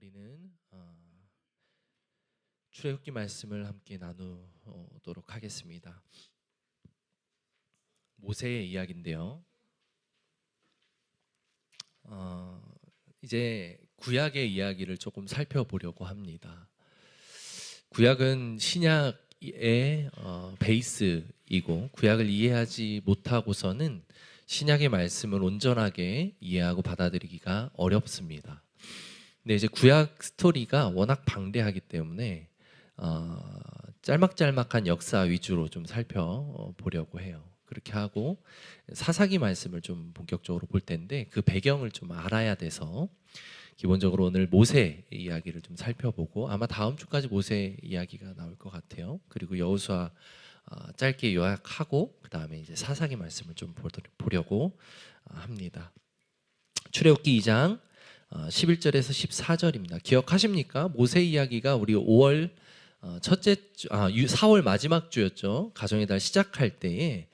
우리는 출애굽기 말씀을 함께 나누도록 하겠습니다. 모세의 이야기인데요. 이제 구약의 이야기를 조금 살펴보려고 합니다. 구약은 신약의 베이스이고, 구약을 이해하지 못하고서는 신약의 말씀을 온전하게 이해하고 받아들이기가 어렵습니다. 근데 이제 구약 스토리가 워낙 방대하기 때문에 짤막짤막한 역사 위주로 좀 살펴보려고 해요. 그렇게 하고 사사기 말씀을 좀 본격적으로 볼 텐데, 그 배경을 좀 알아야 돼서 기본적으로 오늘 모세 이야기를 좀 살펴보고, 아마 다음 주까지 모세 이야기가 나올 것 같아요. 그리고 여호수아 짧게 요약하고 그 다음에 이제 사사기 말씀을 좀 보려고 합니다. 출애굽기 2장 11절에서 14절입니다. 기억하십니까? 모세 이야기가 우리 5월 4월 마지막 주였죠. 가정의 달 시작할 때에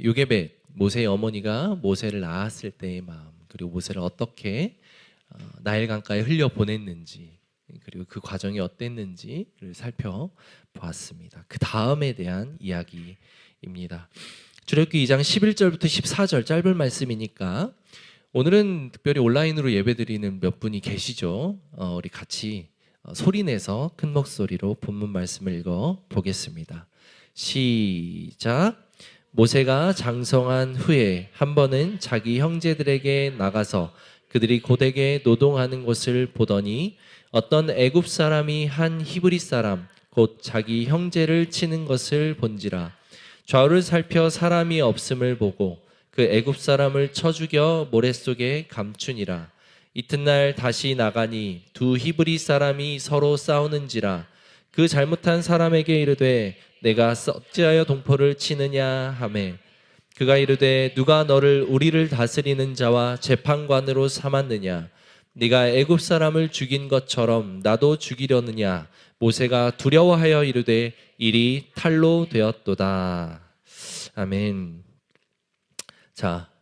요게벳, 모세의 어머니가 모세를 낳았을 때의 마음, 그리고 모세를 어떻게 나일강가에 흘려보냈는지, 그리고 그 과정이 어땠는지를 살펴보았습니다. 그 다음에 대한 이야기입니다. 출애굽기 2장 11절부터 14절 짧은 말씀이니까 오늘은 특별히 온라인으로 예배드리는 몇 분이 계시죠. 우리 같이 소리내서 큰 목소리로 본문 말씀을 읽어 보겠습니다. 시작. 모세가 장성한 후에 한 번은 자기 형제들에게 나가서 그들이 고되게 노동하는 것을 보더니 어떤 애굽 사람이 한 히브리 사람 곧 자기 형제를 치는 것을 본지라. 좌우를 살펴 사람이 없음을 보고 그 애굽 사람을 쳐 죽여 모래 속에 감추니라. 이튿날 다시 나가니 두 히브리 사람이 서로 싸우는지라. 그 잘못한 사람에게 이르되 내가 어찌하여 동포를 치느냐 하매 그가 이르되 누가 너를 우리를 다스리는 자와 재판관으로 삼았느냐. 네가 애굽 사람을 죽인 것처럼 나도 죽이려느냐. 모세가 두려워하여 이르되 일이 탈로 되었도다. 아멘. 자,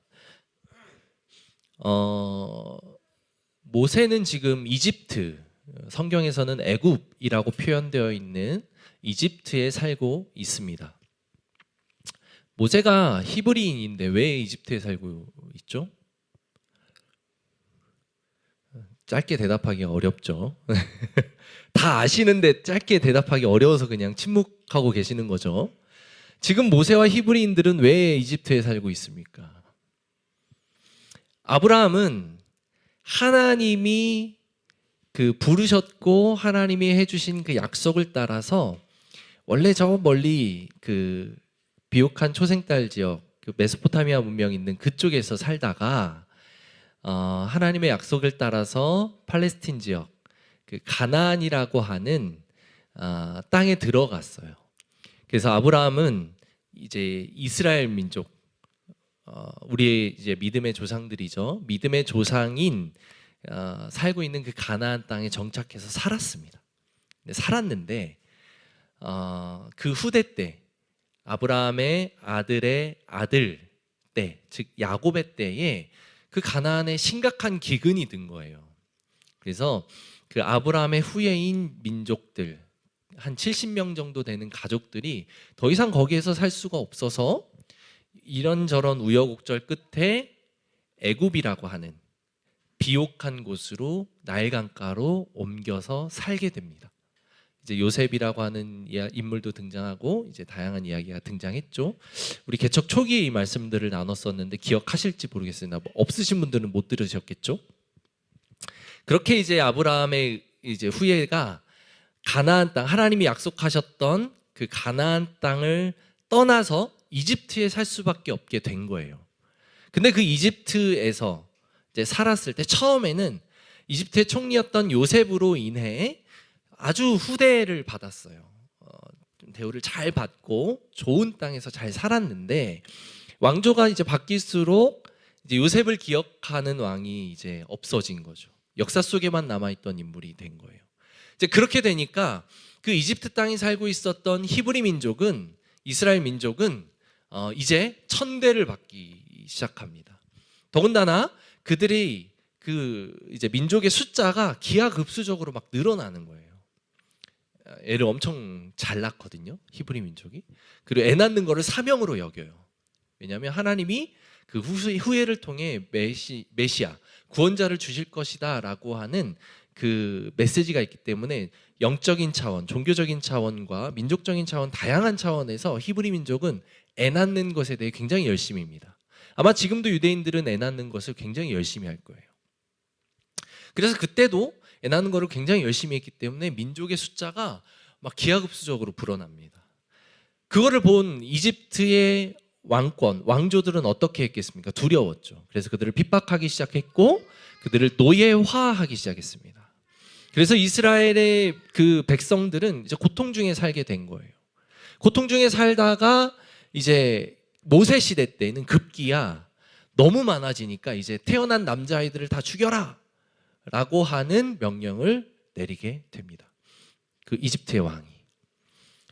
모세는 지금 이집트, 성경에서는 애굽이라고 표현되어 있는 이집트에 살고 있습니다. 모세가 히브리인인데 왜 이집트에 살고 있죠? 짧게 대답하기 어렵죠. 다 아시는데 짧게 대답하기 어려워서 그냥 침묵하고 계시는 거죠. 지금 모세와 히브리인들은 왜 이집트에 살고 있습니까? 아브라함은 하나님이 부르셨고 하나님이 해주신 그 약속을 따라서 원래 저 멀리 비옥한 초생딸 지역, 메소포타미아 문명 있는 그쪽에서 살다가 하나님의 약속을 따라서 팔레스틴 지역, 가나안이라고 하는 땅에 들어갔어요. 그래서 아브라함은 이제 이스라엘 민족, 우리의 이제 믿음의 조상들이죠. 믿음의 조상인 살고 있는 그 가나안 땅에 정착해서 살았습니다. 살았는데 그 후대 때 아브라함의 아들의 아들 때, 즉 야곱의 때에 그 가나안에 심각한 기근이 든 거예요. 그래서 그 아브라함의 후예인 민족들 한 70명 정도 되는 가족들이 더 이상 거기에서 살 수가 없어서 이런저런 우여곡절 끝에 애굽이라고 하는 비옥한 곳으로 나일강가로 옮겨서 살게 됩니다. 이제 요셉이라고 하는 인물도 등장하고 이제 다양한 이야기가 등장했죠. 우리 개척 초기에 이 말씀들을 나눴었는데 기억하실지 모르겠습니다. 없으신 분들은 못 들으셨겠죠. 그렇게 이제 아브라함의 이제 후예가 가나안 땅, 하나님이 약속하셨던 그 가나안 땅을 떠나서 이집트에 살 수밖에 없게 된 거예요. 근데 그 이집트에서 이제 살았을 때 처음에는 이집트의 총리였던 요셉으로 인해 아주 후대를 받았어요. 대우를 잘 받고 좋은 땅에서 잘 살았는데 왕조가 이제 바뀔수록 이제 요셉을 기억하는 왕이 이제 없어진 거죠. 역사 속에만 남아있던 인물이 된 거예요. 이제 그렇게 되니까 그 이집트 땅에 살고 있었던 히브리 민족은, 이스라엘 민족은 이제 천대를 받기 시작합니다. 더군다나 그들이 그 이제 민족의 숫자가 기하급수적으로 막 늘어나는 거예요. 애를 엄청 잘 낳거든요, 히브리 민족이. 그리고 애 낳는 거를 사명으로 여겨요. 왜냐하면 하나님이 그 후예를 통해 메시아 구원자를 주실 것이다라고 하는 그 메시지가 있기 때문에 영적인 차원, 종교적인 차원과 민족적인 차원, 다양한 차원에서 히브리 민족은 애 낳는 것에 대해 굉장히 열심입니다. 아마 지금도 유대인들은 애 낳는 것을 굉장히 열심히 할 거예요. 그래서 그때도 애 낳는 거를 굉장히 열심히 했기 때문에 민족의 숫자가 막 기하급수적으로 불어납니다. 그거를 본 이집트의 왕조들은 어떻게 했겠습니까? 두려웠죠. 그래서 그들을 핍박하기 시작했고 그들을 노예화하기 시작했습니다. 그래서 이스라엘의 그 백성들은 이제 고통 중에 살게 된 거예요. 고통 중에 살다가 이제 모세 시대 때는 급기야 너무 많아지니까 이제 태어난 남자아이들을 다 죽여라 라고 하는 명령을 내리게 됩니다. 그 이집트의 왕이.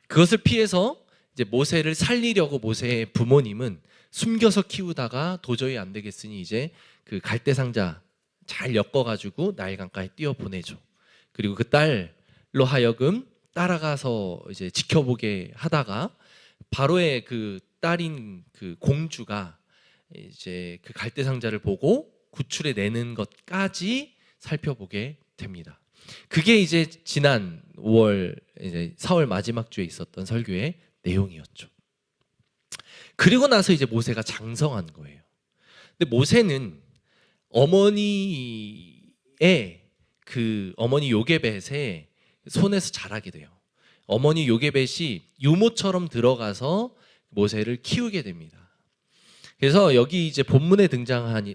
그것을 피해서 이제 모세를 살리려고 모세의 부모님은 숨겨서 키우다가 도저히 안 되겠으니 이제 그 갈대 상자 잘 엮어가지고 나일강가에 띄워 보내죠. 그리고 그 딸로 하여금 따라가서 이제 지켜보게 하다가 바로의 그 딸인 그 공주가 이제 그 갈대 상자를 보고 구출해 내는 것까지 살펴보게 됩니다. 그게 이제 지난 5월 이제 4월 마지막 주에 있었던 설교의 내용이었죠. 그리고 나서 이제 모세가 장성한 거예요. 근데 모세는 어머니 요게벳의 손에서 자라게 돼요. 어머니 요게벳이 유모처럼 들어가서 모세를 키우게 됩니다. 그래서 여기 이제 본문에 등장하는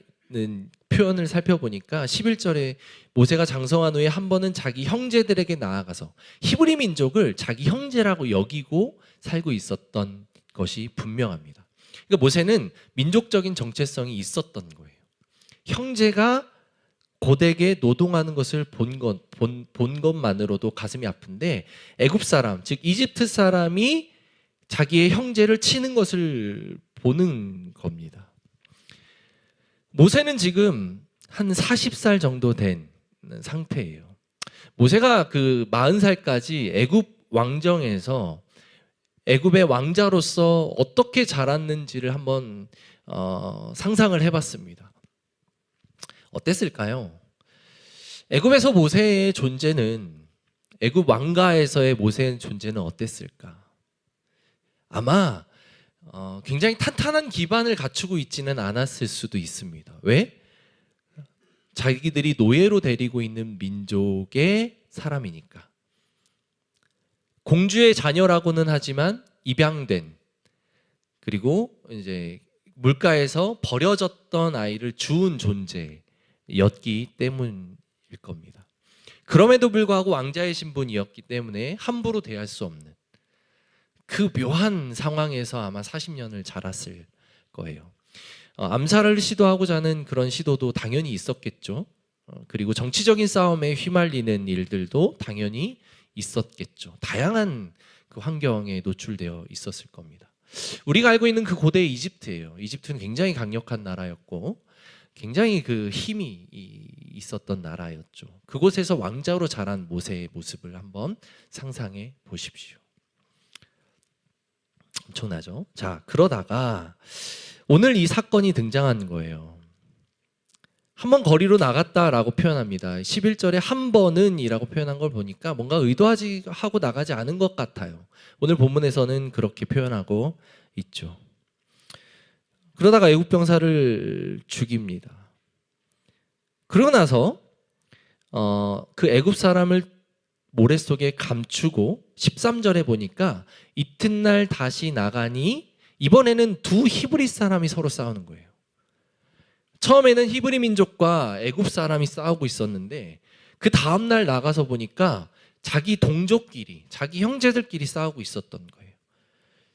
표현을 살펴보니까 11절에 모세가 장성한 후에 한 번은 자기 형제들에게 나아가서 히브리 민족을 자기 형제라고 여기고 살고 있었던 것이 분명합니다. 그러니까 모세는 민족적인 정체성이 있었던 거예요. 형제가 고되게 노동하는 것을 본 것만으로도 가슴이 아픈데 애굽 사람, 즉 이집트 사람이 자기의 형제를 치는 것을 보는 겁니다. 모세는 지금 한 40살 정도 된 상태예요. 모세가 그 40살까지 애굽 왕정에서 애굽의 왕자로서 어떻게 자랐는지를 한번 상상을 해봤습니다. 어땠을까요? 애굽에서 모세의 존재는, 애굽 왕가에서의 모세의 존재는 어땠을까? 아마 굉장히 탄탄한 기반을 갖추고 있지는 않았을 수도 있습니다. 왜? 자기들이 노예로 데리고 있는 민족의 사람이니까. 공주의 자녀라고는 하지만 입양된, 그리고 이제 물가에서 버려졌던 아이를 주운 존재였기 때문일 겁니다. 그럼에도 불구하고 왕자의 신분이었기 때문에 함부로 대할 수 없는 그 묘한 상황에서 아마 40년을 자랐을 거예요. 암살을 시도하고자 하는 그런 시도도 당연히 있었겠죠. 그리고 정치적인 싸움에 휘말리는 일들도 당연히 있었겠죠. 다양한 그 환경에 노출되어 있었을 겁니다. 우리가 알고 있는 그 고대 이집트예요. 이집트는 굉장히 강력한 나라였고 굉장히 그 힘이 있었던 나라였죠. 그곳에서 왕자로 자란 모세의 모습을 한번 상상해 보십시오. 엄청나죠? 자, 그러다가 오늘 이 사건이 등장한 거예요. 한번 거리로 나갔다라고 표현합니다. 11절에 한 번은 이라고 표현한 걸 보니까 뭔가 의도하고 나가지 않은 것 같아요. 오늘 본문에서는 그렇게 표현하고 있죠. 그러다가 애굽 병사를 죽입니다. 그러고 나서 그 애굽 사람을 모래 속에 감추고 13절에 보니까 이튿날 다시 나가니 이번에는 두 히브리 사람이 서로 싸우는 거예요. 처음에는 히브리 민족과 애굽 사람이 싸우고 있었는데 그 다음날 나가서 보니까 자기 동족끼리, 자기 형제들끼리 싸우고 있었던 거예요.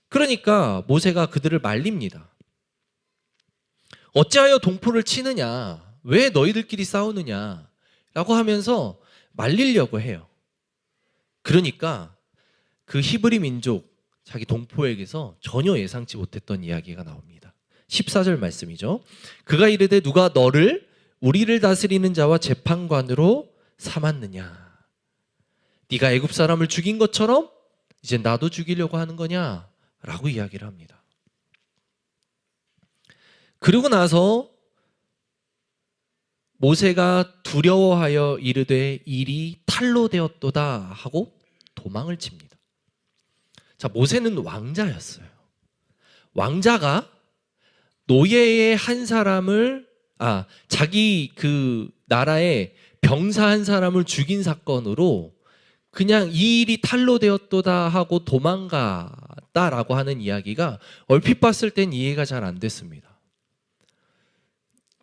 그러니까 모세가 그들을 말립니다. 어찌하여 동포를 치느냐? 왜 너희들끼리 싸우느냐? 라고 하면서 말리려고 해요. 그러니까 그 히브리 민족, 자기 동포에게서 전혀 예상치 못했던 이야기가 나옵니다. 14절 말씀이죠. 그가 이르되 누가 너를 우리를 다스리는 자와 재판관으로 삼았느냐? 네가 애굽 사람을 죽인 것처럼 이제 나도 죽이려고 하는 거냐? 라고 이야기를 합니다. 그리고 나서 모세가 두려워하여 이르되 일이 탈로 되었도다 하고 도망을 칩니다. 자, 모세는 왕자였어요. 왕자가 노예의 한 사람을 자기 그 나라의 병사 한 사람을 죽인 사건으로 그냥 이 일이 탈로 되었도다 하고 도망갔다라고 하는 이야기가 얼핏 봤을 땐 이해가 잘 안 됐습니다.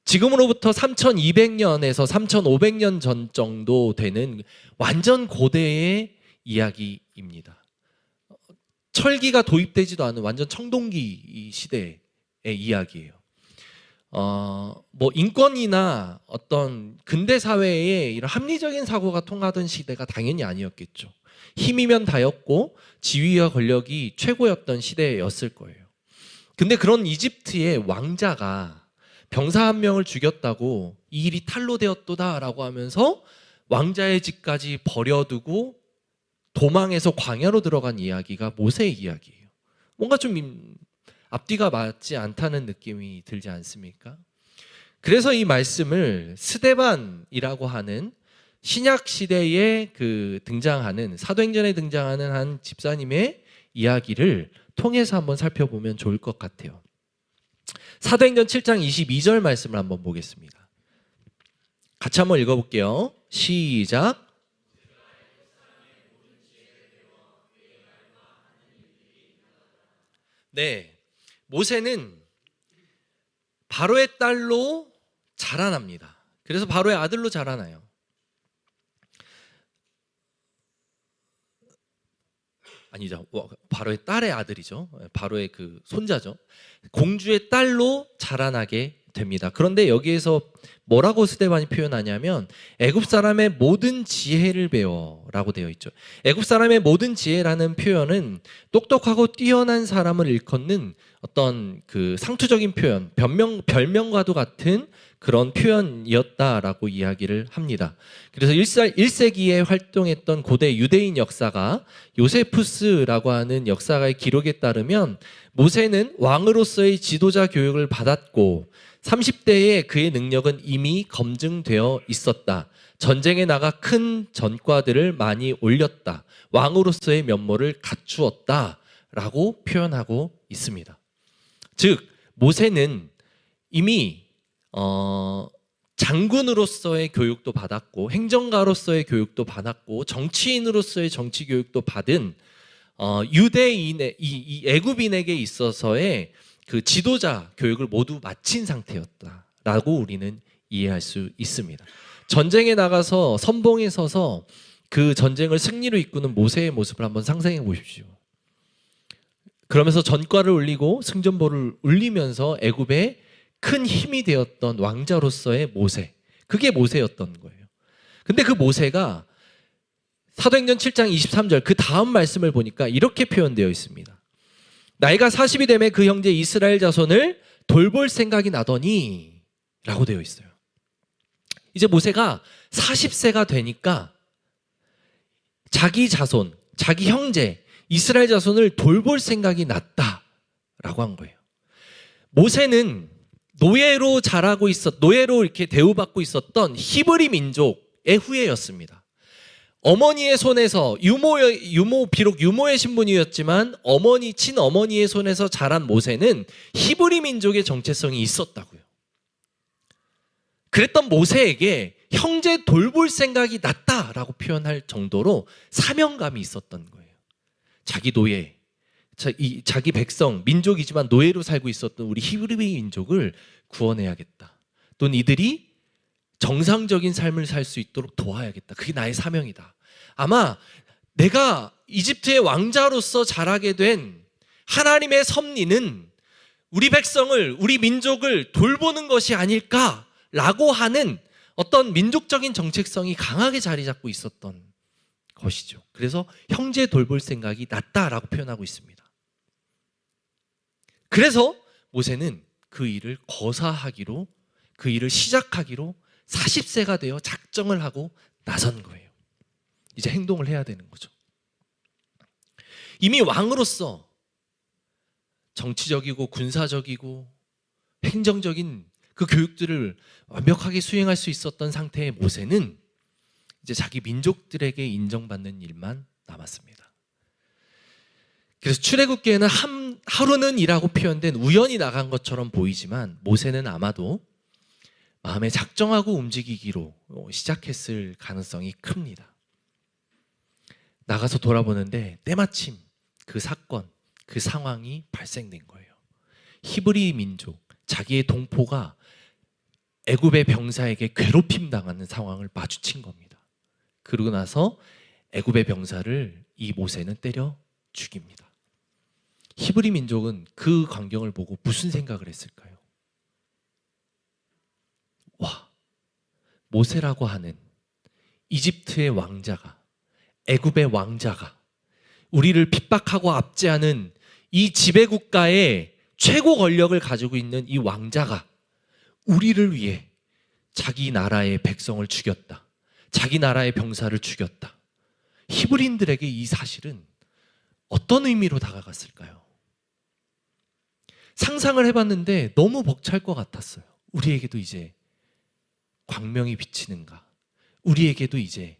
지금으로부터 3200년에서 3500년 전 정도 되는 완전 고대의 이야기입니다. 철기가 도입되지도 않은 완전 청동기 시대의 이야기예요. 뭐 인권이나 어떤 근대 사회에 이런 합리적인 사고가 통하던 시대가 당연히 아니었겠죠. 힘이면 다였고 지위와 권력이 최고였던 시대였을 거예요. 근데 그런 이집트의 왕자가 병사 한 명을 죽였다고 이 일이 탈로 되었도다라고 하면서 왕자의 집까지 버려두고 도망해서 광야로 들어간 이야기가 모세의 이야기예요. 뭔가 좀 앞뒤가 맞지 않다는 느낌이 들지 않습니까? 그래서 이 말씀을 스데반이라고 하는 신약 시대에 등장하는 사도행전에 등장하는 한 집사님의 이야기를 통해서 한번 살펴보면 좋을 것 같아요. 사도행전 7장 22절 말씀을 한번 보겠습니다. 같이 한번 읽어볼게요. 시작. 네, 모세는 바로의 딸로 자라납니다. 그래서 바로의 아들로 자라나요. 아니죠. 바로의 딸의 아들이죠. 바로의 그 손자죠. 공주의 딸로 자라나게 됩니다. 그런데 여기에서 뭐라고 스데반이 표현하냐면 애굽 사람의 모든 지혜를 배워라고 되어 있죠. 애굽 사람의 모든 지혜라는 표현은 똑똑하고 뛰어난 사람을 일컫는 어떤 그 상투적인 표현, 별명과도 같은 그런 표현이었다라고 이야기를 합니다. 그래서 1세기에 활동했던 고대 유대인 역사가 요세푸스라고 하는 역사가의 기록에 따르면 모세는 왕으로서의 지도자 교육을 받았고 30대에 그의 능력은 이미 검증되어 있었다. 전쟁에 나가 큰 전과들을 많이 올렸다. 왕으로서의 면모를 갖추었다. 라고 표현하고 있습니다. 즉 모세는 이미 장군으로서의 교육도 받았고 행정가로서의 교육도 받았고 정치인으로서의 정치 교육도 받은 유대인의 이 애굽인에게 있어서의 그 지도자 교육을 모두 마친 상태였다라고 우리는 이해할 수 있습니다. 전쟁에 나가서 선봉에 서서 그 전쟁을 승리로 이끄는 모세의 모습을 한번 상상해 보십시오. 그러면서 전과를 올리고 승전보를 울리면서 애굽의 큰 힘이 되었던 왕자로서의 모세, 그게 모세였던 거예요. 근데 그 모세가 사도행전 7장 23절 그 다음 말씀을 보니까 이렇게 표현되어 있습니다. 나이가 40이 되매 그 형제 이스라엘 자손을 돌볼 생각이 나더니 라고 되어 있어요. 이제 모세가 40세가 되니까 자기 자손, 자기 형제 이스라엘 자손을 돌볼 생각이 났다라고 한 거예요. 모세는 노예로 자라고 노예로 이렇게 대우받고 있었던 히브리 민족의 후예였습니다. 어머니의 손에서 비록 유모의 신분이었지만 친어머니의 손에서 자란 모세는 히브리 민족의 정체성이 있었다고요. 그랬던 모세에게 형제 돌볼 생각이 났다라고 표현할 정도로 사명감이 있었던 거예요. 자기 노예, 자기 백성, 민족이지만 노예로 살고 있었던 우리 히브리 민족을 구원해야겠다. 또는 이들이 정상적인 삶을 살 수 있도록 도와야겠다. 그게 나의 사명이다. 아마 내가 이집트의 왕자로서 자라게 된 하나님의 섭리는 우리 백성을, 우리 민족을 돌보는 것이 아닐까라고 하는 어떤 민족적인 정체성이 강하게 자리 잡고 있었던 것이죠. 그래서 형제 돌볼 생각이 났다라고 표현하고 있습니다. 그래서 모세는 그 일을 거사하기로, 그 일을 시작하기로 40세가 되어 작정을 하고 나선 거예요. 이제 행동을 해야 되는 거죠. 이미 왕으로서 정치적이고 군사적이고 행정적인 그 교육들을 완벽하게 수행할 수 있었던 상태의 모세는 이제 자기 민족들에게 인정받는 일만 남았습니다. 그래서 출애굽기에는 하루는 이라고 표현된 우연히 나간 것처럼 보이지만 모세는 아마도 마음에 작정하고 움직이기로 시작했을 가능성이 큽니다. 나가서 돌아보는데 때마침 그 사건, 그 상황이 발생된 거예요. 히브리 민족, 자기의 동포가 애굽의 병사에게 괴롭힘 당하는 상황을 마주친 겁니다. 그러고 나서 애굽의 병사를 이 모세는 때려 죽입니다. 히브리 민족은 그 광경을 보고 무슨 생각을 했을까요? 와, 모세라고 하는 이집트의 왕자가, 애굽의 왕자가, 우리를 핍박하고 압제하는 이 지배국가의 최고 권력을 가지고 있는 이 왕자가 우리를 위해 자기 나라의 백성을 죽였다. 자기 나라의 병사를 죽였다. 히브리인들에게 이 사실은 어떤 의미로 다가갔을까요? 상상을 해봤는데 너무 벅찰 것 같았어요. 우리에게도 이제 광명이 비치는가? 우리에게도 이제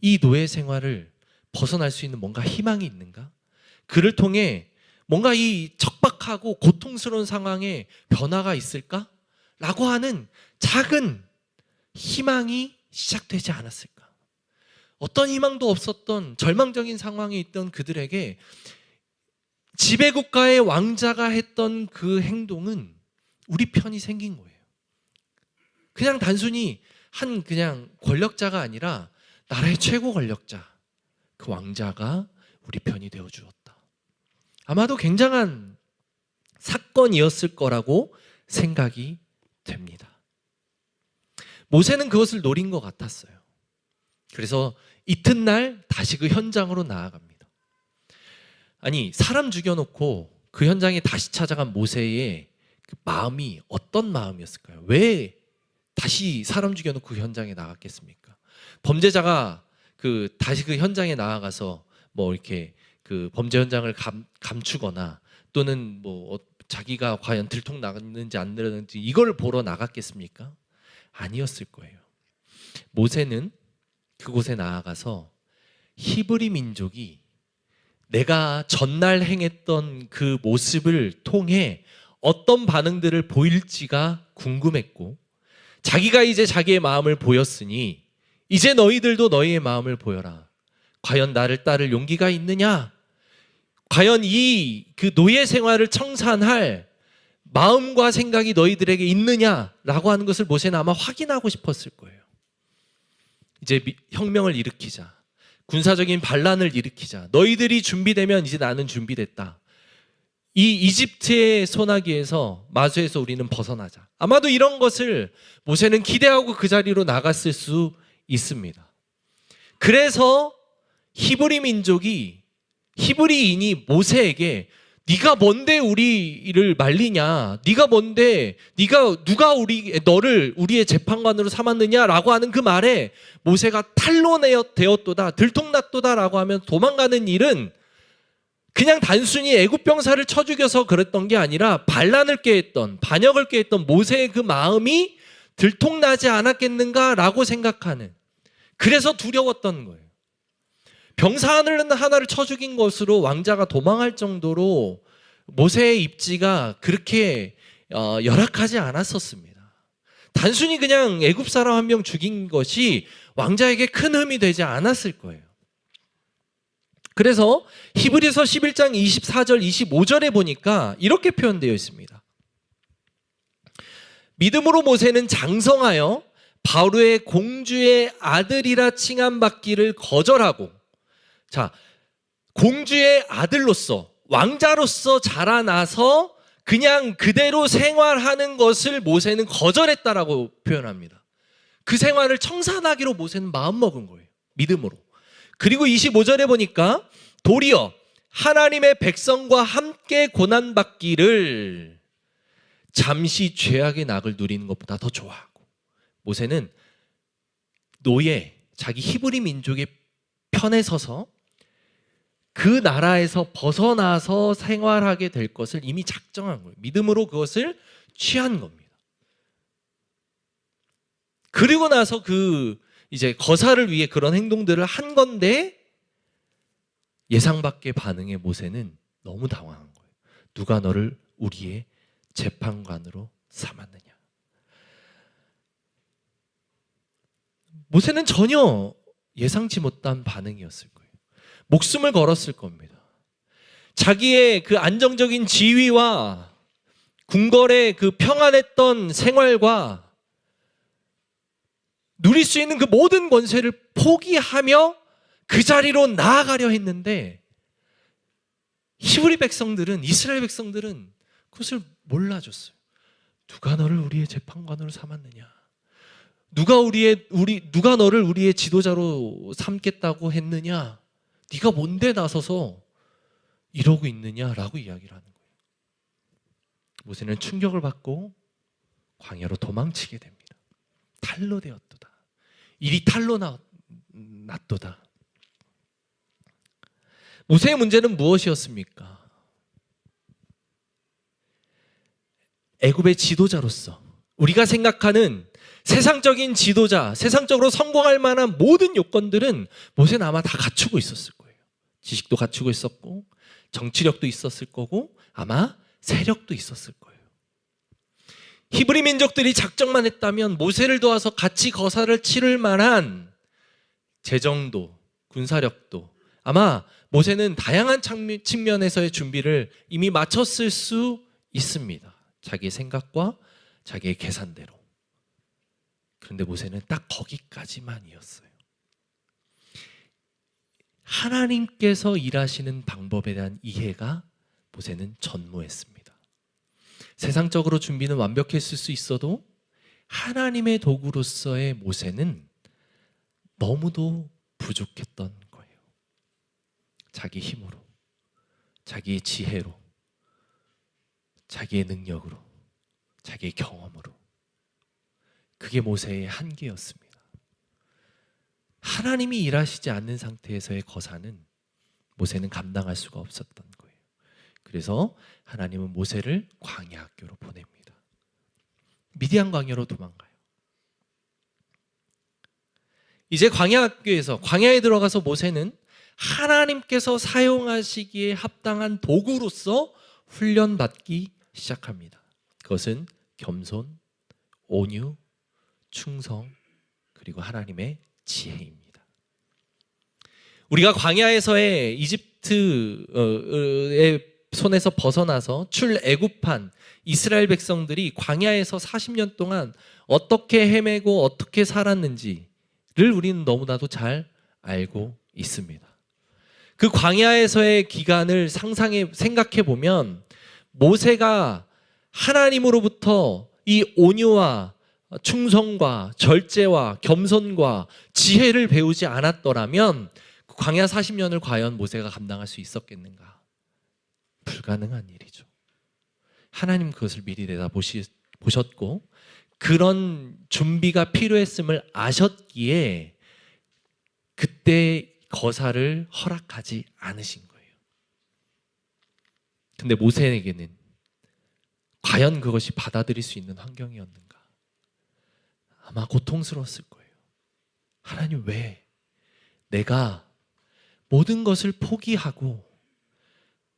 이 노예 생활을 벗어날 수 있는 뭔가 희망이 있는가? 그를 통해 뭔가 이 척박하고 고통스러운 상황에 변화가 있을까? 라고 하는 작은 희망이 시작되지 않았을까? 어떤 희망도 없었던 절망적인 상황에 있던 그들에게 지배국가의 왕자가 했던 그 행동은 우리 편이 생긴 거예요. 그냥 단순히 그냥 권력자가 아니라 나라의 최고 권력자, 그 왕자가 우리 편이 되어 주었다. 아마도 굉장한 사건이었을 거라고 생각이 됩니다. 모세는 그것을 노린 것 같았어요. 그래서 이튿날 다시 그 현장으로 나아갑니다. 아니, 사람 죽여놓고 그 현장에 다시 찾아간 모세의 그 마음이 어떤 마음이었을까요? 왜 다시 사람 죽여놓고 그 현장에 나갔겠습니까? 범죄자가 다시 그 현장에 나아가서 뭐 이렇게 그 범죄 현장을 감추거나 또는 뭐 자기가 과연 들통 나갔는지 안 나갔는지 이걸 보러 나갔겠습니까? 아니었을 거예요. 모세는 그곳에 나아가서 히브리 민족이 내가 전날 행했던 그 모습을 통해 어떤 반응들을 보일지가 궁금했고, 자기가 이제 자기의 마음을 보였으니 이제 너희들도 너희의 마음을 보여라. 과연 나를 따를 용기가 있느냐? 과연 그 노예 생활을 청산할 마음과 생각이 너희들에게 있느냐라고 하는 것을 모세는 아마 확인하고 싶었을 거예요. 이제 혁명을 일으키자, 군사적인 반란을 일으키자, 너희들이 준비되면 이제 나는 준비됐다. 이 이집트의 소나기에서 마수에서 우리는 벗어나자. 아마도 이런 것을 모세는 기대하고 그 자리로 나갔을 수 있습니다. 그래서 히브리인이 모세에게 네가 뭔데 우리를 말리냐? 누가 너를 우리의 재판관으로 삼았느냐라고 하는 그 말에 모세가 탄로되었도다, 들통났도다라고 하면 도망가는 일은 그냥 단순히 애굽 병사를 쳐 죽여서 그랬던 게 아니라 반역을 꾀했던 모세의 그 마음이 들통나지 않았겠는가라고 생각하는, 그래서 두려웠던 거예요. 병사 하나를 쳐 죽인 것으로 왕자가 도망할 정도로 모세의 입지가 그렇게 열악하지 않았었습니다. 단순히 그냥 애굽 사람 한 명 죽인 것이 왕자에게 큰 흠이 되지 않았을 거예요. 그래서 히브리서 11장 24절 25절에 보니까 이렇게 표현되어 있습니다. 믿음으로 모세는 장성하여 바로의 공주의 아들이라 칭함받기를 거절하고, 자, 공주의 아들로서, 왕자로서 자라나서 그냥 그대로 생활하는 것을 모세는 거절했다라고 표현합니다. 그 생활을 청산하기로 모세는 마음먹은 거예요. 믿음으로. 그리고 25절에 보니까 도리어 하나님의 백성과 함께 고난받기를 잠시 죄악의 낙을 누리는 것보다 더 좋아하고, 모세는 노예, 자기 히브리 민족의 편에 서서 그 나라에서 벗어나서 생활하게 될 것을 이미 작정한 거예요. 믿음으로 그것을 취한 겁니다. 그리고 나서 이제 거사를 위해 그런 행동들을 한 건데 예상 밖의 반응의 모세는 너무 당황한 거예요. 누가 너를 우리의 재판관으로 삼았느냐. 모세는 전혀 예상치 못한 반응이었을 거예요. 목숨을 걸었을 겁니다. 자기의 그 안정적인 지위와 궁궐의 그 평안했던 생활과 누릴 수 있는 그 모든 권세를 포기하며 그 자리로 나아가려 했는데 히브리 백성들은, 이스라엘 백성들은 그것을 몰라줬어요. 누가 너를 우리의 재판관으로 삼았느냐? 누가 너를 우리의 지도자로 삼겠다고 했느냐? 네가 뭔데 나서서 이러고 있느냐라고 이야기를 하는 거예요. 모세는 충격을 받고 광야로 도망치게 됩니다. 탈로 되었도다. 일이 탈로 났도다. 모세의 문제는 무엇이었습니까? 애굽의 지도자로서 우리가 생각하는 세상적인 지도자, 세상적으로 성공할 만한 모든 요건들은 모세는 아마 다 갖추고 있었을 거예요. 지식도 갖추고 있었고 정치력도 있었을 거고 아마 세력도 있었을 거예요. 히브리 민족들이 작정만 했다면 모세를 도와서 같이 거사를 치를 만한 재정도, 군사력도 아마 모세는 다양한 측면에서의 준비를 이미 마쳤을 수 있습니다. 자기의 생각과 자기의 계산대로. 그런데 모세는 딱 거기까지만이었어요. 하나님께서 일하시는 방법에 대한 이해가 모세는 전무했습니다. 세상적으로 준비는 완벽했을 수 있어도 하나님의 도구로서의 모세는 너무도 부족했던 거예요. 자기 힘으로, 자기의 지혜로, 자기의 능력으로, 자기의 경험으로. 그게 모세의 한계였습니다. 하나님이 일하시지 않는 상태에서의 거사는 모세는 감당할 수가 없었던 거예요. 그래서 하나님은 모세를 광야 학교로 보냅니다. 미디안 광야로 도망가요. 이제 광야 학교에서 광야에 들어가서 모세는 하나님께서 사용하시기에 합당한 도구로서 훈련받기 시작합니다. 그것은 겸손, 온유, 충성, 그리고 하나님의 지혜입니다. 우리가 광야에서의 이집트의 손에서 벗어나서 출애굽한 이스라엘 백성들이 광야에서 40년 동안 어떻게 헤매고 어떻게 살았는지를 우리는 너무나도 잘 알고 있습니다. 그 광야에서의 기간을 생각해 보면 모세가 하나님으로부터 이 온유와 충성과 절제와 겸손과 지혜를 배우지 않았더라면 그 광야 40년을 과연 모세가 감당할 수 있었겠는가? 불가능한 일이죠. 하나님 그것을 미리 보셨고 그런 준비가 필요했음을 아셨기에 그때 거사를 허락하지 않으신 거예요. 근데 모세에게는 과연 그것이 받아들일 수 있는 환경이었는가? 아마 고통스러웠을 거예요. 하나님 왜 내가 모든 것을 포기하고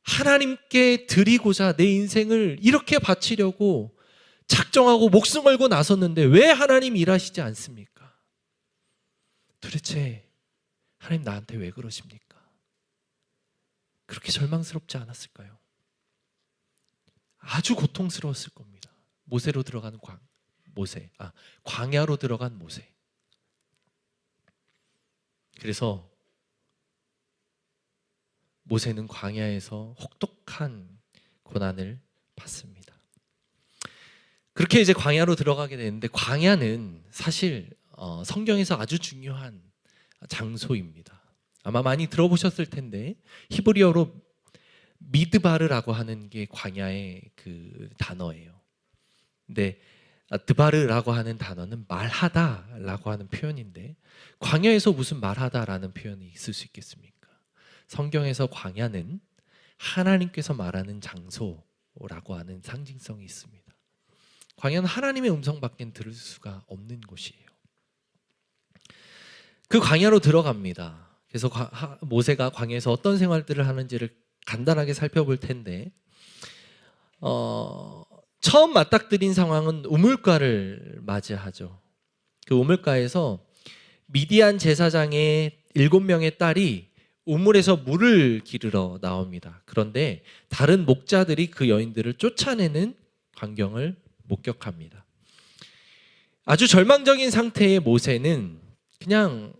하나님께 드리고자 내 인생을 이렇게 바치려고 작정하고 목숨 걸고 나섰는데 왜 하나님 일하시지 않습니까? 도대체 하나님 나한테 왜 그러십니까? 그렇게 절망스럽지 않았을까요? 아주 고통스러웠을 겁니다. 모세로 들어간 광야로 들어간 모세. 그래서 모세는 광야에서 혹독한 고난을 받습니다. 그렇게 이제 광야로 들어가게 되는데 광야는 사실 성경에서 아주 중요한 장소입니다. 아마 많이 들어보셨을 텐데 히브리어로 미드바르라고 하는 게 광야의 그 단어예요. 근데 드바르라고 하는 단어는 말하다라고 하는 표현인데, 광야에서 무슨 말하다라는 표현이 있을 수 있겠습니까? 성경에서 광야는 하나님께서 말하는 장소라고 하는 상징성이 있습니다. 광야는 하나님의 음성밖엔 들을 수가 없는 곳이에요. 그 광야로 들어갑니다. 그래서 모세가 광야에서 어떤 생활들을 하는지를 간단하게 살펴볼 텐데, 처음 맞닥뜨린 상황은 우물가를 맞이하죠. 그 우물가에서 미디안 제사장의 7명의 딸이 우물에서 물을 기르러 나옵니다. 그런데 다른 목자들이 그 여인들을 쫓아내는 광경을 목격합니다. 아주 절망적인 상태의 모세는 그냥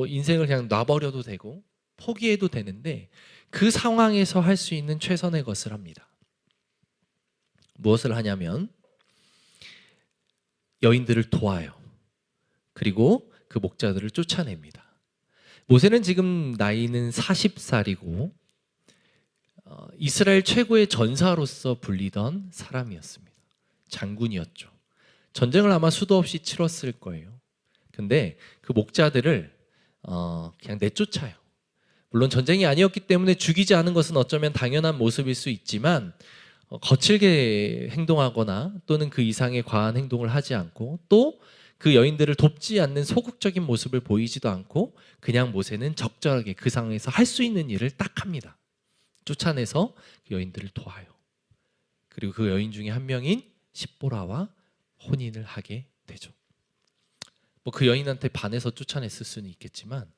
인생을 그냥 놔버려도 되고 포기해도 되는데, 그 상황에서 할 수 있는 최선의 것을 합니다. 무엇을 하냐면 여인들을 도와요. 그리고 그 목자들을 쫓아냅니다. 모세는 지금 나이는 40살이고 이스라엘 최고의 전사로서 불리던 사람이었습니다. 장군이었죠. 전쟁을 아마 수도 없이 치렀을 거예요. 근데 그 목자들을 그냥 내쫓아요. 물론 전쟁이 아니었기 때문에 죽이지 않은 것은 어쩌면 당연한 모습일 수 있지만, 거칠게 행동하거나 또는 그 이상의 과한 행동을 하지 않고, 또 그 여인들을 돕지 않는 소극적인 모습을 보이지도 않고, 그냥 모세는 적절하게 그 상황에서 할 수 있는 일을 딱 합니다. 쫓아내서 그 여인들을 도와요. 그리고 그 여인 중에 한 명인 십보라와 혼인을 하게 되죠. 그 여인한테 반해서 쫓아냈을 수는 있겠지만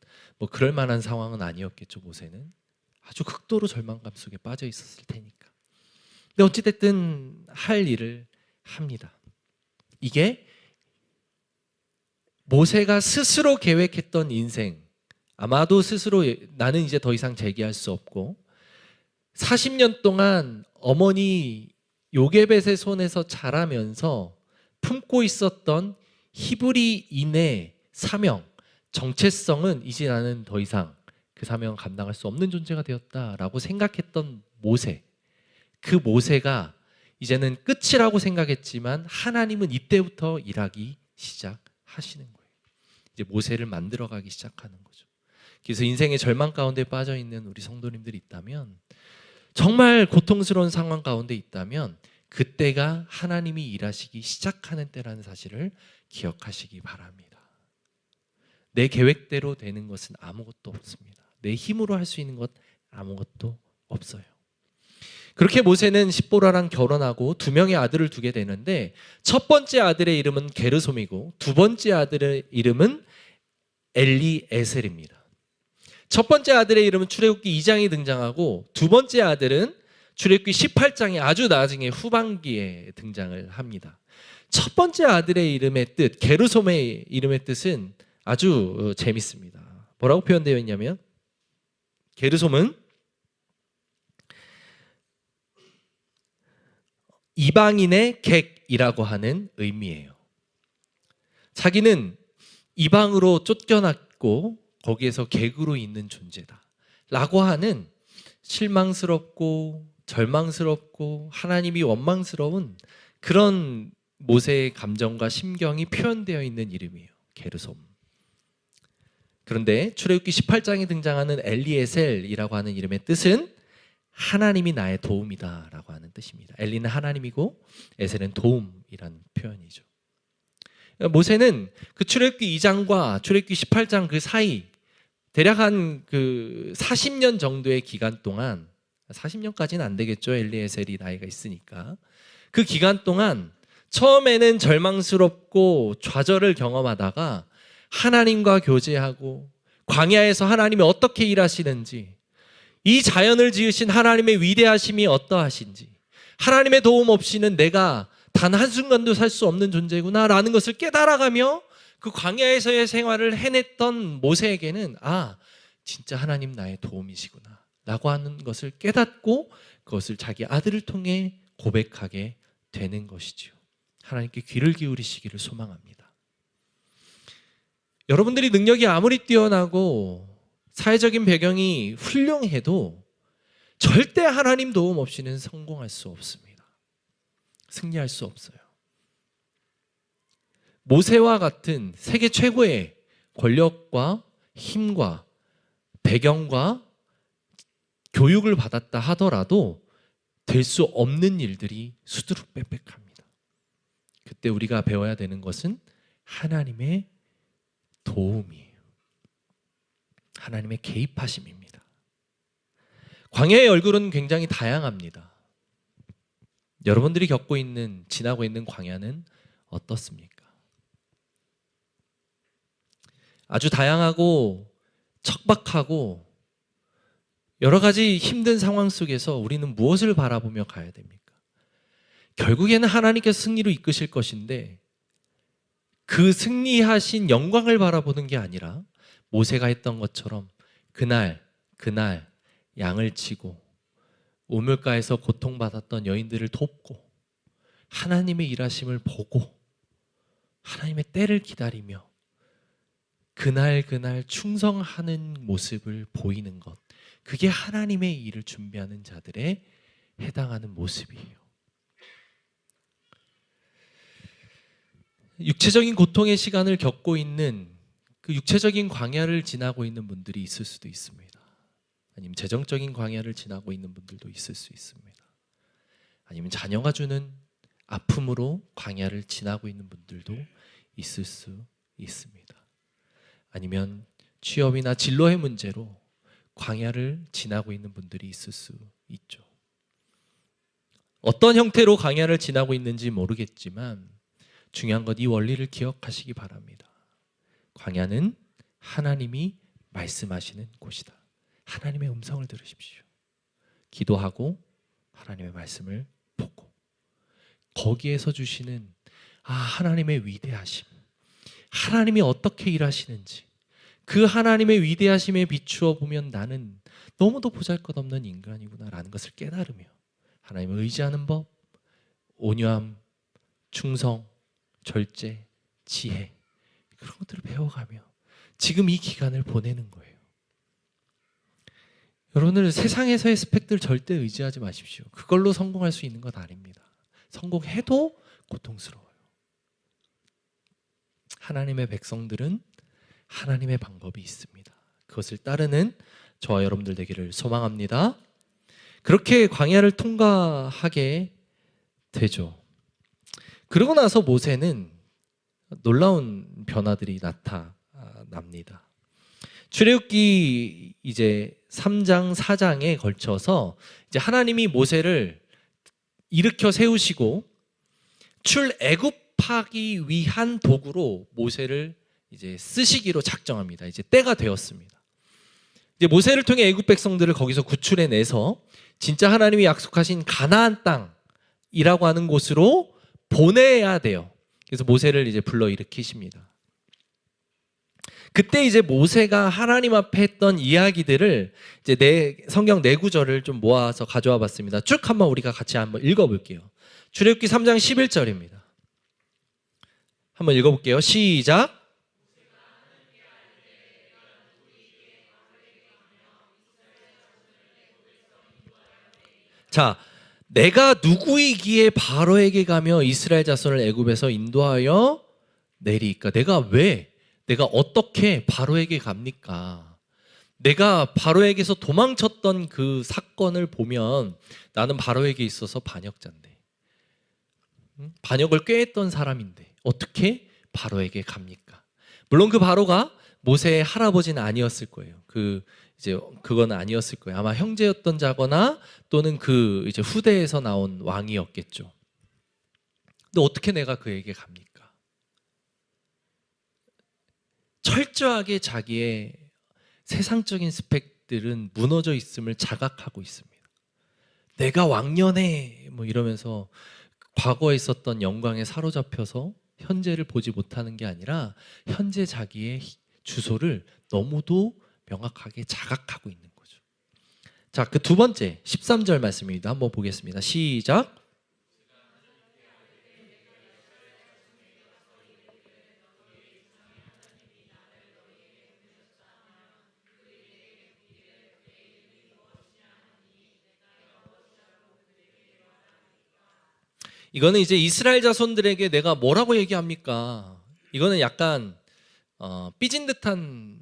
그럴 만한 상황은 아니었겠죠. 모세는 아주 극도로 절망감 속에 빠져 있었을 테니까. 근데 어찌됐든 할 일을 합니다. 이게 모세가 스스로 계획했던 인생, 아마도 스스로 나는 이제 더 이상 재기할 수 없고 40년 동안 어머니 요게벳의 손에서 자라면서 품고 있었던 히브리인의 사명, 정체성은 이제 나는 더 이상 그 사명을 감당할 수 없는 존재가 되었다라고 생각했던 모세, 그 모세가 이제는 끝이라고 생각했지만 하나님은 이때부터 일하기 시작하시는 거예요. 이제 모세를 만들어가기 시작하는 거죠. 그래서 인생의 절망 가운데 빠져 있는 우리 성도님들이 있다면, 정말 고통스러운 상황 가운데 있다면 그때가 하나님이 일하시기 시작하는 때라는 사실을 기억하시기 바랍니다. 내 계획대로 되는 것은 아무것도 없습니다. 내 힘으로 할 수 있는 것 아무것도 없어요. 그렇게 모세는 십보라랑 결혼하고 2명의 아들을 두게 되는데, 첫 번째 아들의 이름은 게르솜이고 두 번째 아들의 이름은 엘리에셀입니다. 첫 번째 아들의 이름은 출애굽기 2장에 등장하고, 두 번째 아들은 출애굽기 18장에 아주 나중에 후반기에 등장을 합니다. 첫 번째 아들의 이름의 뜻, 게르솜의 이름의 뜻은 아주 재밌습니다. 뭐라고 표현되어 있냐면, 게르솜은 이방인의 객이라고 하는 의미예요. 자기는 이방으로 쫓겨났고 거기에서 객으로 있는 존재다 라고 하는 실망스럽고 절망스럽고 하나님이 원망스러운 그런 모세의 감정과 심경이 표현되어 있는 이름이에요. 게르솜. 그런데 출애굽기 18장에 등장하는 엘리에셀이라고 하는 이름의 뜻은 하나님이 나의 도움이다 라고 하는 뜻입니다. 엘리는 하나님이고 에셀은 도움이라는 표현이죠. 모세는 그 출애굽기 2장과 출애굽기 18장 그 사이 대략 한 그 40년 정도의 기간 동안, 40년까지는 안 되겠죠. 엘리에셀이 나이가 있으니까. 그 기간 동안 처음에는 절망스럽고 좌절을 경험하다가 하나님과 교제하고 광야에서 하나님이 어떻게 일하시는지, 이 자연을 지으신 하나님의 위대하심이 어떠하신지, 하나님의 도움 없이는 내가 단 한순간도 살 수 없는 존재구나 라는 것을 깨달아가며 그 광야에서의 생활을 해냈던 모세에게는 진짜 하나님 나의 도움이시구나 라고 하는 것을 깨닫고 그것을 자기 아들을 통해 고백하게 되는 것이지요. 하나님께 귀를 기울이시기를 소망합니다. 여러분들이 능력이 아무리 뛰어나고 사회적인 배경이 훌륭해도 절대 하나님 도움 없이는 성공할 수 없습니다. 승리할 수 없어요. 모세와 같은 세계 최고의 권력과 힘과 배경과 교육을 받았다 하더라도 될 수 없는 일들이 수두룩빽빽합니다. 그때 우리가 배워야 되는 것은 하나님의 도움이에요. 하나님의 개입하심입니다. 광야의 얼굴은 굉장히 다양합니다. 여러분들이 지나고 있는 광야는 어떻습니까? 아주 다양하고 척박하고 여러 가지 힘든 상황 속에서 우리는 무엇을 바라보며 가야 됩니까? 결국에는 하나님께서 승리로 이끄실 것인데 그 승리하신 영광을 바라보는 게 아니라 모세가 했던 것처럼 그날 양을 치고 우물가에서 고통받았던 여인들을 돕고 하나님의 일하심을 보고 하나님의 때를 기다리며 그날 충성하는 모습을 보이는 것, 그게 하나님의 일을 준비하는 자들의 해당하는 모습이에요. 육체적인 고통의 시간을 겪고 있는 그 육체적인 광야를 지나고 있는 분들이 있을 수도 있습니다. 아니면 재정적인 광야를 지나고 있는 분들도 있을 수 있습니다. 아니면 자녀가 주는 아픔으로 광야를 지나고 있는 분들도 있을 수 있습니다. 아니면 취업이나 진로의 문제로 광야를 지나고 있는 분들이 있을 수 있죠. 어떤 형태로 광야를 지나고 있는지 모르겠지만 중요한 것, 이 원리를 기억하시기 바랍니다. 광야는 하나님이 말씀하시는 곳이다. 하나님의 음성을 들으십시오. 기도하고 하나님의 말씀을 보고 거기에서 주시는 하나님의 위대하심, 하나님이 어떻게 일하시는지, 그 하나님의 위대하심에 비추어 보면 나는 너무도 보잘것없는 인간이구나라는 것을 깨달으며 하나님을 의지하는 법, 온유함, 충성, 절제, 지혜, 그런 것들을 배워가며 지금 이 기간을 보내는 거예요. 여러분들, 세상에서의 스펙들 절대 의지하지 마십시오. 그걸로 성공할 수 있는 것 아닙니다. 성공해도 고통스러워요. 하나님의 백성들은 하나님의 방법이 있습니다. 그것을 따르는 저와 여러분들 되기를 소망합니다. 그렇게 광야를 통과하게 되죠. 그러고 나서 모세는 놀라운 변화들이 나타납니다. 출애굽기 이제 3장, 4장에 걸쳐서 이제 하나님이 모세를 일으켜 세우시고 출애굽하기 위한 도구로 모세를 이제 쓰시기로 작정합니다. 이제 때가 되었습니다. 이제 모세를 통해 애굽 백성들을 거기서 구출해 내서 진짜 하나님이 약속하신 가나안 땅이라고 하는 곳으로 보내야 돼요. 그래서 모세를 이제 불러 일으키십니다. 그때 이제 모세가 하나님 앞에 했던 이야기들을 이제 성경 네 구절을 좀 모아서 가져와 봤습니다. 쭉 한번 우리가 같이 한번 읽어볼게요. 출애굽기 3장 11절입니다. 한번 읽어볼게요. 시작. 자, 내가 누구이기에 바로에게 가며 이스라엘 자손을 애굽에서 인도하여 내리까? 내가 어떻게 바로에게 갑니까? 내가 바로에게서 도망쳤던 그 사건을 보면 나는 바로에게 있어서 반역자인데, 반역을 꾀했던 사람인데 어떻게 바로에게 갑니까? 물론 그 바로가 모세의 할아버지는 아니었을 거예요. 그건 아니었을 거예요. 아마 형제였던 자거나 또는 그 이제 후대에서 나온 왕이었겠죠. 근데 어떻게 내가 그에게 갑니까? 철저하게 자기의 세상적인 스펙들은 무너져 있음을 자각하고 있습니다. 내가 왕년에 이러면서 과거에 있었던 영광에 사로잡혀서 현재를 보지 못하는 게 아니라 현재 자기의 주소를 너무도 명확하게 자각하고 있는 거죠. 자, 그 두 번째 13절 말씀입니다. 한번 보겠습니다. 시작. 이거는 이제 이스라엘 자손들에게 내가 뭐라고 얘기합니까? 이거는 약간 삐진 듯한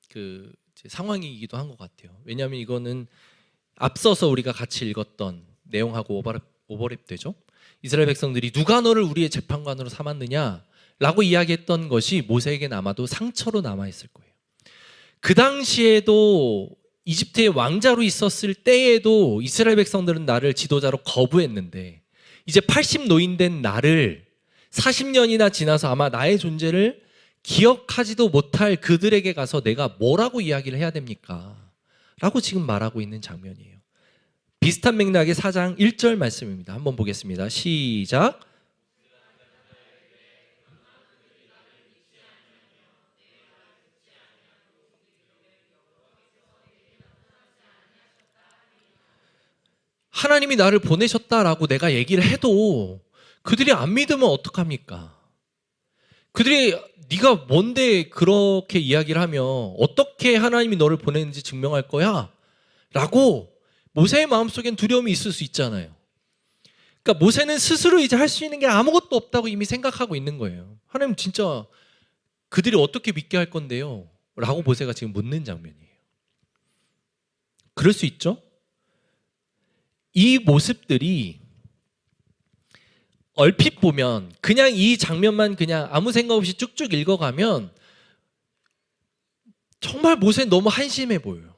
그 상황이기도 한 것 같아요. 왜냐하면 이거는 앞서서 우리가 같이 읽었던 내용하고 오버랩되죠. 이스라엘 백성들이 누가 너를 우리의 재판관으로 삼았느냐라고 이야기했던 것이 모세에게는 아마도 상처로 남아있을 거예요. 그 당시에도 이집트의 왕자로 있었을 때에도 이스라엘 백성들은 나를 지도자로 거부했는데 이제 80 노인된 나를 40년이나 지나서 아마 나의 존재를 기억하지도 못할 그들에게 가서 내가 뭐라고 이야기를 해야 됩니까? 라고 지금 말하고 있는 장면이에요. 비슷한 맥락의 4장 1절 말씀입니다. 한번 보겠습니다. 시작. 하나님이 나를 보내셨다라고 내가 얘기를 해도 그들이 안 믿으면 어떡합니까? 그들이 네가 뭔데 그렇게 이야기를 하면 어떻게 하나님이 너를 보냈는지 증명할 거야? 라고 모세의 마음속엔 두려움이 있을 수 있잖아요. 그러니까 모세는 스스로 이제 할 수 있는 게 아무것도 없다고 이미 생각하고 있는 거예요. 하나님 진짜 그들이 어떻게 믿게 할 건데요? 라고 모세가 지금 묻는 장면이에요. 그럴 수 있죠? 이 모습들이 얼핏 보면 그냥 이 장면만 그냥 아무 생각 없이 쭉쭉 읽어가면 정말 모세는 너무 한심해 보여요.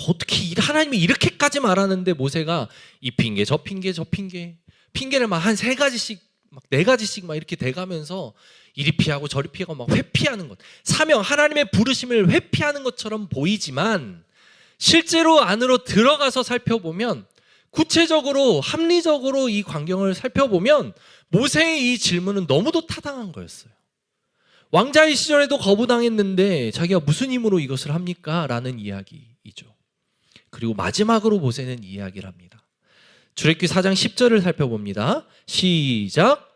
어떻게 하나님이 이렇게까지 말하는데 모세가 이 핑계 저 핑계 저 핑계를 막 한 3가지씩 막 4가지씩 막 이렇게 대가면서 이리 피하고 저리 피하고 막 회피하는 것, 사명 하나님의 부르심을 회피하는 것처럼 보이지만 실제로 안으로 들어가서 살펴보면 구체적으로 합리적으로 이 광경을 살펴보면 모세의 이 질문은 너무도 타당한 거였어요. 왕자의 시절에도 거부당했는데 자기가 무슨 힘으로 이것을 합니까? 라는 이야기이죠. 그리고 마지막으로 모세는 이야기를 합니다. 출애굽기 4장 10절을 살펴봅니다. 시작.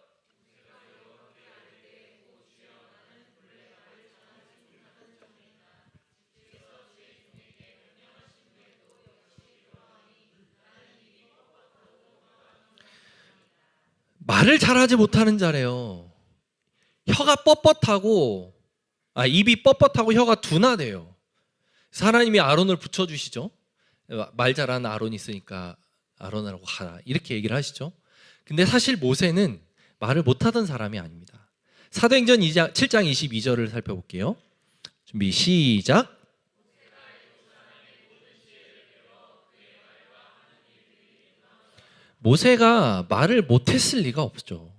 말을 잘하지 못하는 자래요. 혀가 뻣뻣하고 입이 뻣뻣하고 혀가 둔하대요. 하나님이 아론을 붙여주시죠. 말 잘하는 아론이 있으니까 아론하고 가라 이렇게 얘기를 하시죠. 근데 사실 모세는 말을 못하던 사람이 아닙니다. 사도행전 7장 22절을 살펴볼게요. 준비 시작. 모세가 말을 못했을 리가 없죠.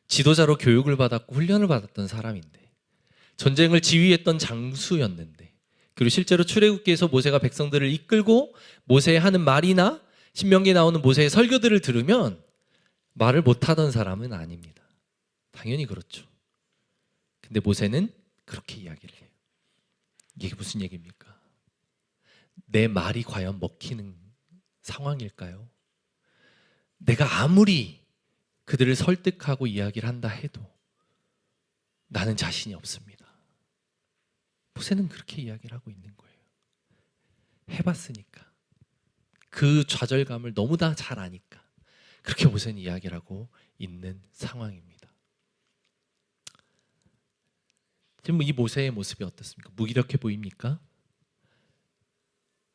지도자로 교육을 받았고 훈련을 받았던 사람인데, 전쟁을 지휘했던 장수였는데, 그리고 실제로 출애굽기에서 모세가 백성들을 이끌고 모세의 하는 말이나 신명기에 나오는 모세의 설교들을 들으면 말을 못하던 사람은 아닙니다. 당연히 그렇죠. 근데 모세는 그렇게 이야기를 해요. 이게 무슨 얘기입니까? 내 말이 과연 먹히는 상황일까요? 내가 아무리 그들을 설득하고 이야기를 한다 해도 나는 자신이 없습니다. 모세는 그렇게 이야기를 하고 있는 거예요. 해봤으니까. 그 좌절감을 너무나 잘 아니까 그렇게 모세는 이야기를 하고 있는 상황입니다. 지금 이 모세의 모습이 어떻습니까? 무기력해 보입니까?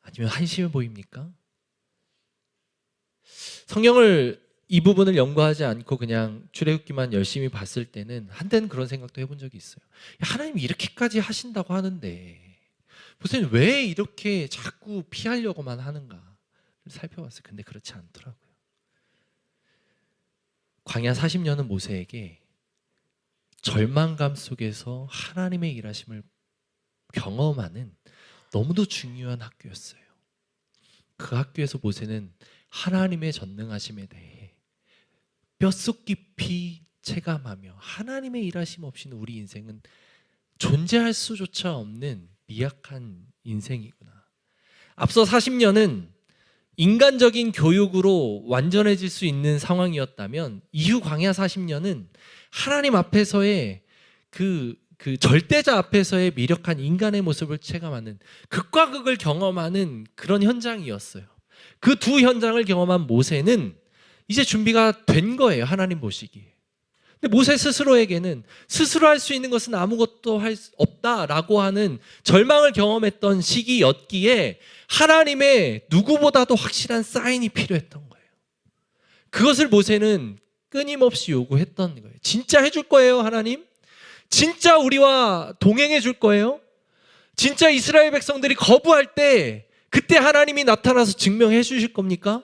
아니면 한심해 보입니까? 성경을 이 부분을 연구하지 않고 그냥 출애굽기만 열심히 봤을 때는 한때는 그런 생각도 해본 적이 있어요. 하나님이 이렇게까지 하신다고 하는데 모세는 왜 이렇게 자꾸 피하려고만 하는가 살펴봤어요. 근데 그렇지 않더라고요. 광야 40년은 모세에게 절망감 속에서 하나님의 일하심을 경험하는 너무도 중요한 학교였어요. 그 학교에서 모세는 하나님의 전능하심에 대해 뼛속 깊이 체감하며 하나님의 일하심 없이는 우리 인생은 존재할 수조차 없는 미약한 인생이구나. 앞서 40년은 인간적인 교육으로 완전해질 수 있는 상황이었다면 이후 광야 40년은 하나님 앞에서의 그 절대자 앞에서의 미력한 인간의 모습을 체감하는 극과 극을 경험하는 그런 현장이었어요. 그 두 현장을 경험한 모세는 이제 준비가 된 거예요. 하나님 보시기에. 근데 모세 스스로에게는 스스로 할 수 있는 것은 아무것도 할 수 없다라고 하는 절망을 경험했던 시기였기에 하나님의 누구보다도 확실한 사인이 필요했던 거예요. 그것을 모세는 끊임없이 요구했던 거예요. 진짜 해줄 거예요, 하나님? 진짜 우리와 동행해 줄 거예요? 진짜 이스라엘 백성들이 거부할 때 그때 하나님이 나타나서 증명해 주실 겁니까?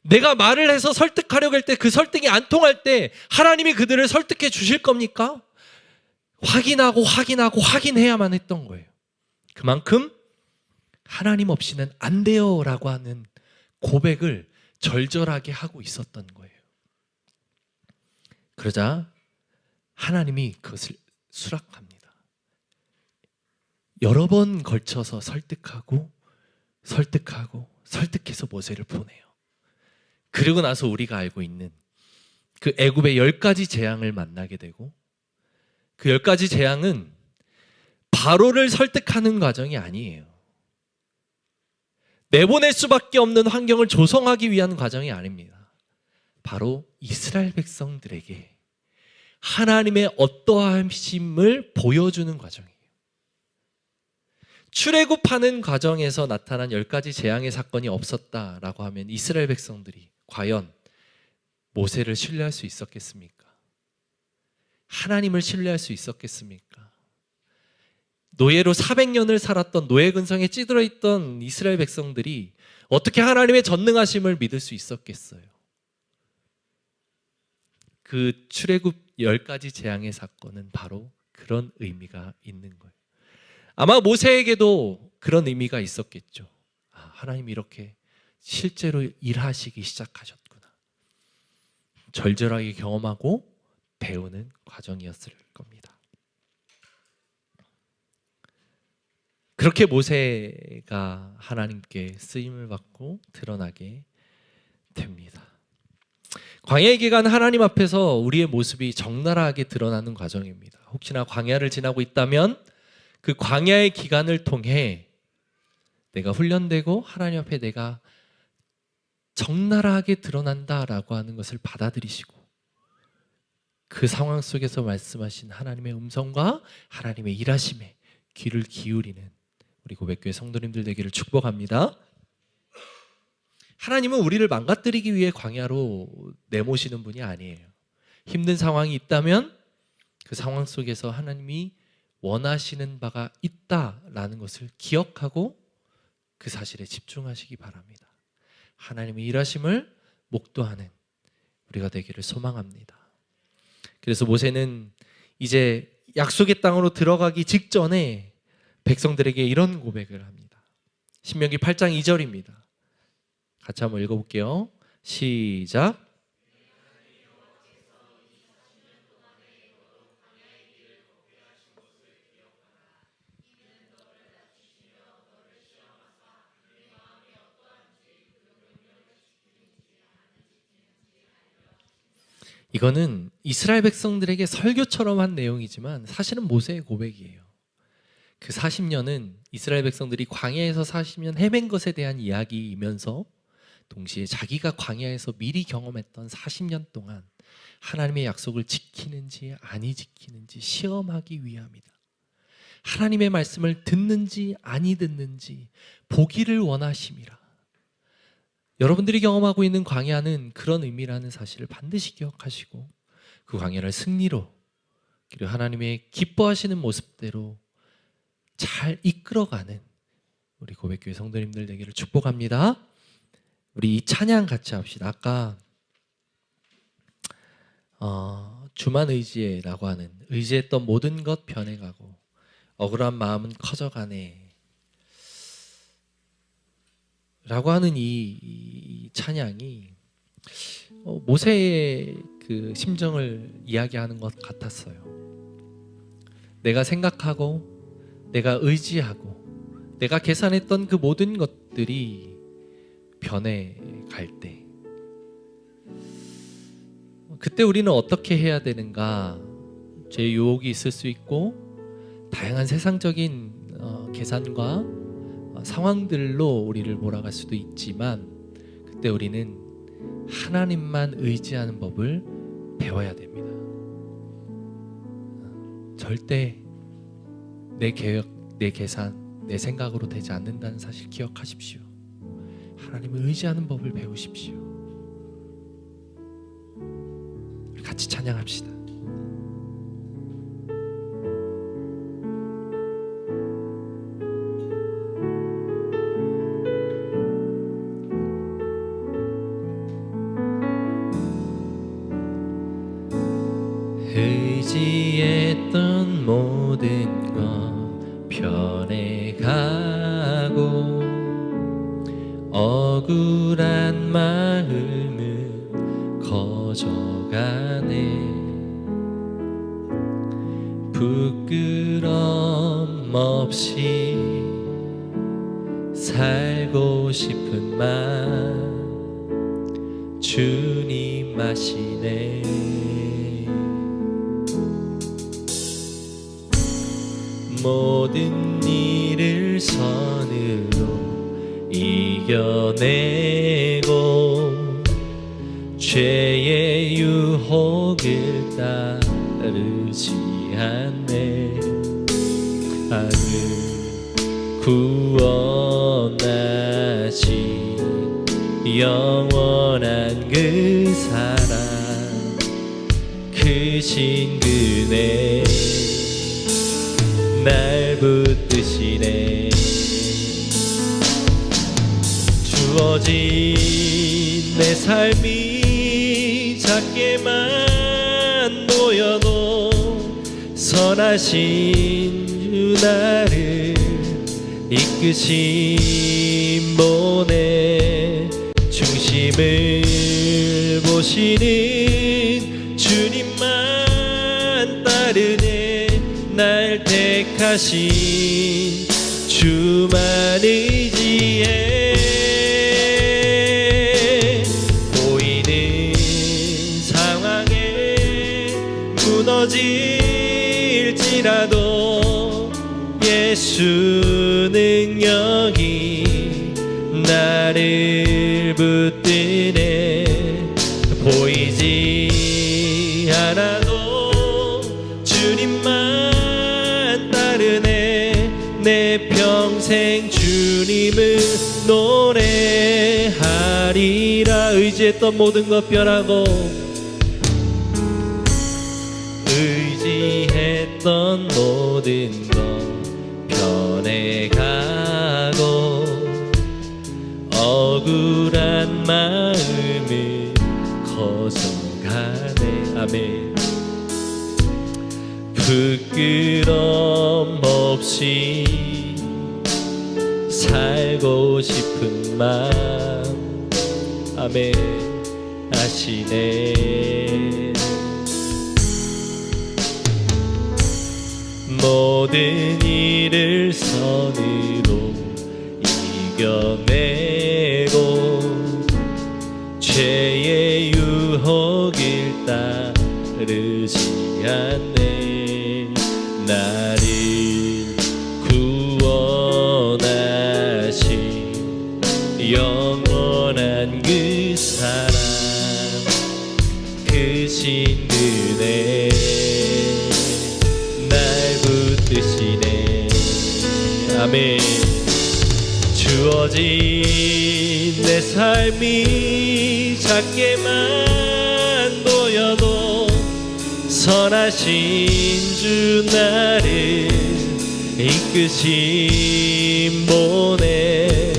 내가 말을 해서 설득하려고 할 때 그 설득이 안 통할 때 하나님이 그들을 설득해 주실 겁니까? 확인해야만 했던 거예요. 그만큼 하나님 없이는 안 돼요 라고 하는 고백을 절절하게 하고 있었던 거예요. 그러자 하나님이 그것을 수락합니다. 여러 번 걸쳐서 설득해서 모세를 보내요. 그리고 나서 우리가 알고 있는 그 애굽의 10가지 재앙을 만나게 되고, 그 10가지 재앙은 바로를 설득하는 과정이 아니에요. 내보낼 수밖에 없는 환경을 조성하기 위한 과정이 아닙니다. 바로 이스라엘 백성들에게 하나님의 어떠하심을 보여주는 과정이에요. 출애굽하는 과정에서 나타난 10가지 재앙의 사건이 없었다라고 하면 이스라엘 백성들이 과연 모세를 신뢰할 수 있었겠습니까? 하나님을 신뢰할 수 있었겠습니까? 노예로 400년을 살았던 노예 근성에 찌들어 있던 이스라엘 백성들이 어떻게 하나님의 전능하심을 믿을 수 있었겠어요? 그 출애굽 10가지 재앙의 사건은 바로 그런 의미가 있는 거예요. 아마 모세에게도 그런 의미가 있었겠죠. 하나님 이렇게 실제로 일하시기 시작하셨구나. 절절하게 경험하고 배우는 과정이었을 겁니다. 그렇게 모세가 하나님께 쓰임을 받고 드러나게 됩니다. 광야의 기간 하나님 앞에서 우리의 모습이 적나라하게 드러나는 과정입니다. 혹시나 광야를 지나고 있다면 그 광야의 기간을 통해 내가 훈련되고 하나님 앞에 내가 적나라하게 드러난다라고 하는 것을 받아들이시고 그 상황 속에서 말씀하신 하나님의 음성과 하나님의 일하심에 귀를 기울이는 우리 고백교회 성도님들 되기를 축복합니다. 하나님은 우리를 망가뜨리기 위해 광야로 내모시는 분이 아니에요. 힘든 상황이 있다면 그 상황 속에서 하나님이 원하시는 바가 있다라는 것을 기억하고 그 사실에 집중하시기 바랍니다. 하나님의 일하심을 목도하는 우리가 되기를 소망합니다. 그래서 모세는 이제 약속의 땅으로 들어가기 직전에 백성들에게 이런 고백을 합니다. 신명기 8장 2절입니다. 같이 한번 읽어볼게요. 시작. 이거는 이스라엘 백성들에게 설교처럼 한 내용이지만 사실은 모세의 고백이에요. 그 40년은 이스라엘 백성들이 광야에서 40년 헤맨 것에 대한 이야기이면서 동시에 자기가 광야에서 미리 경험했던 40년 동안 하나님의 약속을 지키는지 아니 지키는지 시험하기 위함이다. 하나님의 말씀을 듣는지 아니 듣는지 보기를 원하심이라. 여러분들이 경험하고 있는 광야는 그런 의미라는 사실을 반드시 기억하시고 그 광야를 승리로 그리고 하나님의 기뻐하시는 모습대로 잘 이끌어가는 우리 고백교회 성도님들 되기를 축복합니다. 우리 이 찬양 같이 합시다. 아까 주만 의지해라고 하는 의지했던 모든 것 변해가고 억울한 마음은 커져가네 라고 하는 이 찬양이 모세의 그 심정을 이야기하는 것 같았어요. 내가 생각하고 내가 의지하고 내가 계산했던 그 모든 것들이 변해갈 때 그때 우리는 어떻게 해야 되는가? 제 유혹이 있을 수 있고 다양한 세상적인 계산과 상황들로 우리를 몰아갈 수도 있지만 그때 우리는 하나님만 의지하는 법을 배워야 됩니다. 절대 내 계획, 내 계산, 내 생각으로 되지 않는다는 사실 기억하십시오. 하나님을 의지하는 법을 배우십시오. 같이 찬양합시다. 의지했던 모든 것 변해가고 억울한 마음은 커져가네. 부끄럼 없이 살고 싶은 맘 주님 아시네. 모든 일을 선으로 이겨내고 죄의 유혹을 따르지 않네. 나를 구원하신 영원한 그 사랑 크신 그네 날 붙드시네. 주어진 내 삶이 작게만 보여도 선하신 주 나를 이끄신 보내. 중심을 보시는 주님만 따르네. 날 택하신 주만 의지해. 보이는 상황에 무너질지라도 예수 능력이 나를 붙드네. 보이지 않아도 주님만 따르네. 내 평생 주님을 노래하리라. 의지했던 모든 것 변하고 의지했던 모든 것 변해가고 억울한 마음을 커져가네. 아멘. 부끄럼 없이 살고 싶은 마음 아멘 아시네. 모든 일을 선으로 이겨내고 죄의 유혹을 따르지 않네. 나를 구원하신 영원한 그 사랑 크신 그네 날 붙드시네. 아멘. 주어진 내 삶이 작게만 보여도 선하신 주 나를 이끄신 보내.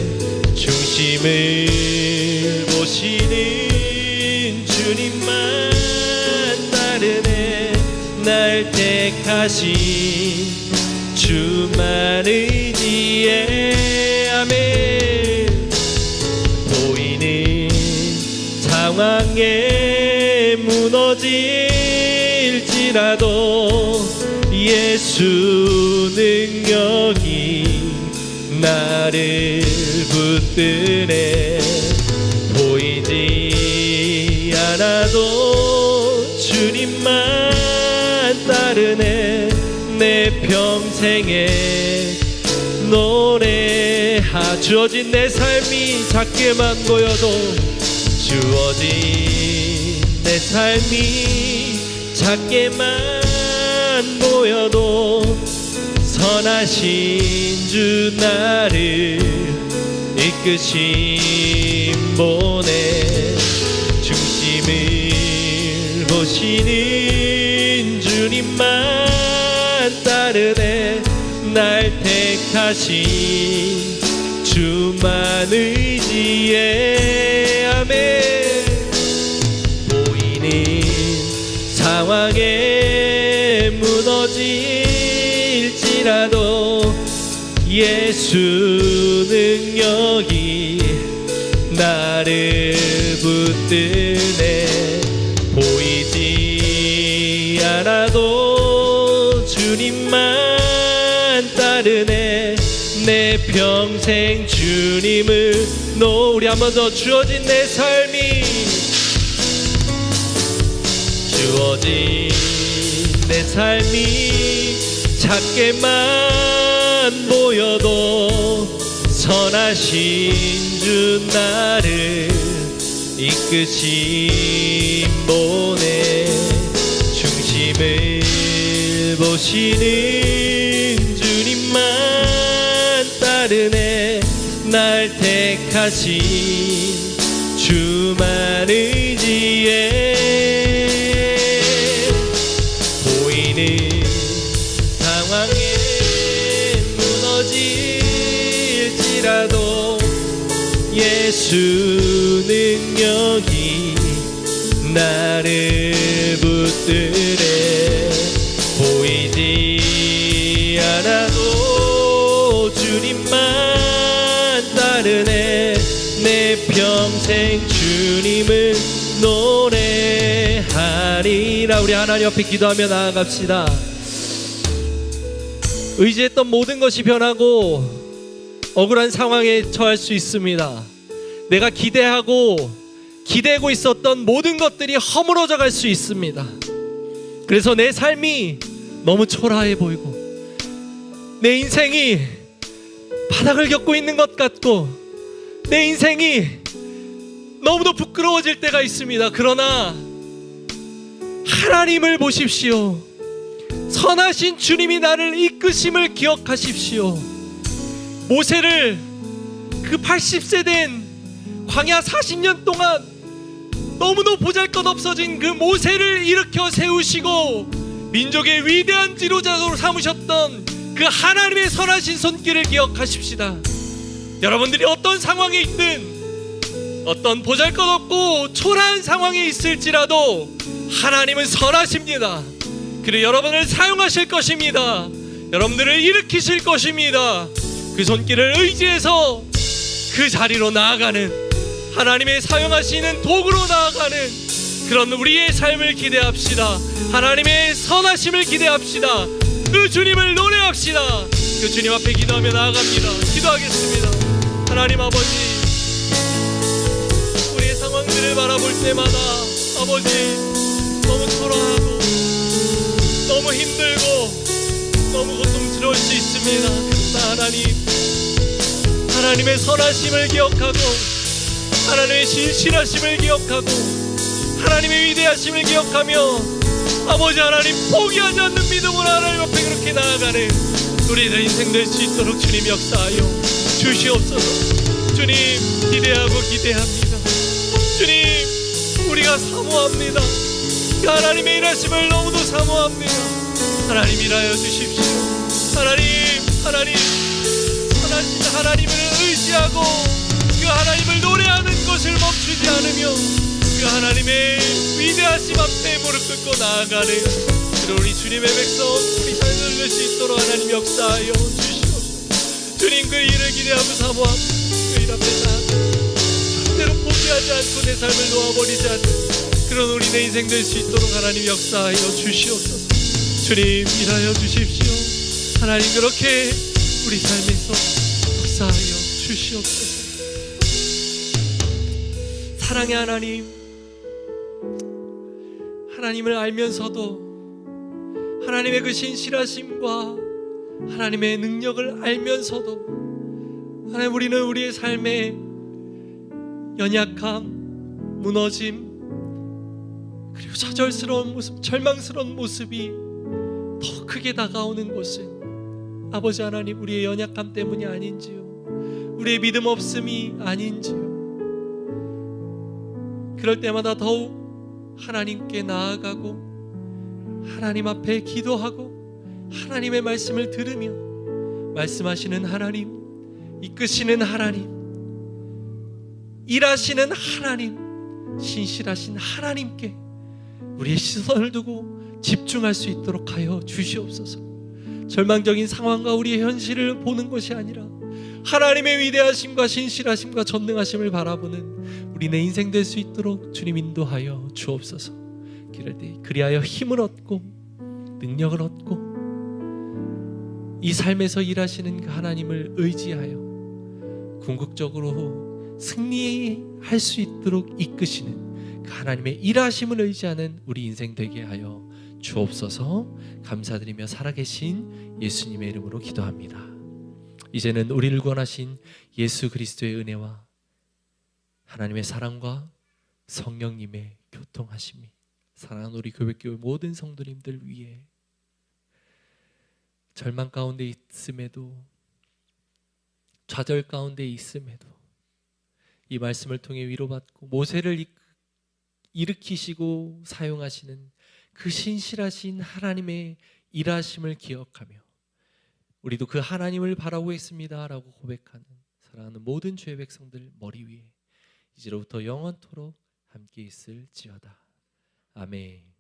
중심을 보시는 주님만 따르네. 날 택하신 주만 의지해. 아멘. 보이는 상황에 무너질지라도 예수 능력이 나를 붙드네. 보이지 않아도 주님만 따르네. 내 평생에 노래하. 주어진 내 삶이 작게만 보여도 주어진 내 삶이 작게만 보여도 선하신 주 나를 이끄심 보내 중심을 보시는 주님만 따르네 날 택하신 주만 의지해 아멘 보이는 상황에 무너질지라도 예수 능력이 나를 붙드네 보이지 않아도 주님만 따르네 내 평생 주님을 우리 한 번 더 주어진 내 삶이 주어진 내 삶이 작게만 보여도 선하신 주 나를 이끄심 보내 중심을 보시는 주님만 따르네 날 택하신 주만 의지해 보이는 상황에 무너질지라도 예수 능력이 나를 붙들네 보이지 않아도 주님만 따르네 내 평생 주님을 노래하리라. 우리 하나님 앞에 기도하며 나아갑시다. 의지했던 모든 것이 변하고 억울한 상황에 처할 수 있습니다. 내가 기대고 있었던 모든 것들이 허물어져 갈 수 있습니다. 그래서 내 삶이 너무 초라해 보이고 내 인생이 바닥을 겪고 있는 것 같고 내 인생이 너무도 부끄러워질 때가 있습니다. 그러나 하나님을 보십시오. 선하신 주님이 나를 이끄심을 기억하십시오. 모세를 그 80세 된 광야 40년 동안 너무도 보잘것없어진 그 모세를 일으켜 세우시고 민족의 위대한 지도자로 삼으셨던 그 하나님의 선하신 손길을 기억하십시다. 여러분들이 어떤 상황에 있든 어떤 보잘것없고 초라한 상황에 있을지라도 하나님은 선하십니다. 그리고 여러분을 사용하실 것입니다. 여러분들을 일으키실 것입니다. 그 손길을 의지해서 그 자리로 나아가는 하나님의 사용하시는 도구로 나아가는 그런 우리의 삶을 기대합시다. 하나님의 선하심을 기대합시다. 그 주님을 노래합시다. 그 주님 앞에 기도하며 나아갑니다. 기도하겠습니다. 하나님 아버지, 우리의 상황들을 바라볼 때마다 아버지 너무 초라하고 너무 힘들고 너무 고통스러울 수 있습니다. 그러나 하나님의 선하심을 기억하고 하나님의 신실하심을 기억하고 하나님의 위대하심을 기억하며 아버지 하나님 포기하지 않는 믿음으로 하나님 앞에 그렇게 나아가는 우리들 인생 될 수 있도록 주님 역사하여 주시옵소서. 주님 기대하고 기대합니다. 주님 우리가 사모합니다. 그 하나님의 일하심을 너무도 사모합니다. 하나님 일하여 주십시오. 하나님 선하신 하나님을 의지하고 그 하나님을 노래하는 것을 멈추지 않으며 그 하나님의 위대하심 앞에 무릎 꿇고 나아가는 그런 우리 주님의 백성 우리 삶을 낼 수 있도록 하나님 역사하여 주시옵소서. 주님 그 일을 기대하고 사모합니다. 그 일 앞에 나아가 절대로 포기하지 않고 내 삶을 놓아버리지 않는 그런 우리 내 인생 될 수 있도록 하나님 역사하여 주시옵소서. 주님 일하여 주십시오. 하나님 그렇게 우리 삶에서 역사하여 주시옵소서. 사랑의 하나님, 하나님을 알면서도 하나님의 그 신실하심과 하나님의 능력을 알면서도 하나님 우리는 우리의 삶의 연약함, 무너짐 그리고 좌절스러운 모습, 절망스러운 모습이 더 크게 다가오는 것은 아버지 하나님 우리의 연약함 때문이 아닌지요, 우리의 믿음 없음이 아닌지요. 그럴 때마다 더욱 하나님께 나아가고 하나님 앞에 기도하고 하나님의 말씀을 들으며 말씀하시는 하나님, 이끄시는 하나님, 일하시는 하나님, 신실하신 하나님께 우리의 시선을 두고 집중할 수 있도록 하여 주시옵소서. 절망적인 상황과 우리의 현실을 보는 것이 아니라 하나님의 위대하심과 신실하심과 전능하심을 바라보는 우리 내 인생 될 수 있도록 주님 인도하여 주옵소서. 그리하여 힘을 얻고 능력을 얻고 이 삶에서 일하시는 그 하나님을 의지하여 궁극적으로 승리할 수 있도록 이끄시는 그 하나님의 일하심을 의지하는 우리 인생 되게 하여 주옵소서. 감사드리며 살아계신 예수님의 이름으로 기도합니다. 이제는 우리를 구원하신 예수 그리스도의 은혜와 하나님의 사랑과 성령님의 교통하심이 사랑하는 우리 교회교회 모든 성도님들 위해 절망 가운데 있음에도 좌절 가운데 있음에도 이 말씀을 통해 위로받고 모세를 일으키시고 사용하시는 그 신실하신 하나님의 일하심을 기억하며 우리도 그 하나님을 바라고 있습니다 라고 고백하는 사랑하는 모든 주의 백성들 머리 위에 이제로부터 영원토록 함께 있을지어다. 아멘.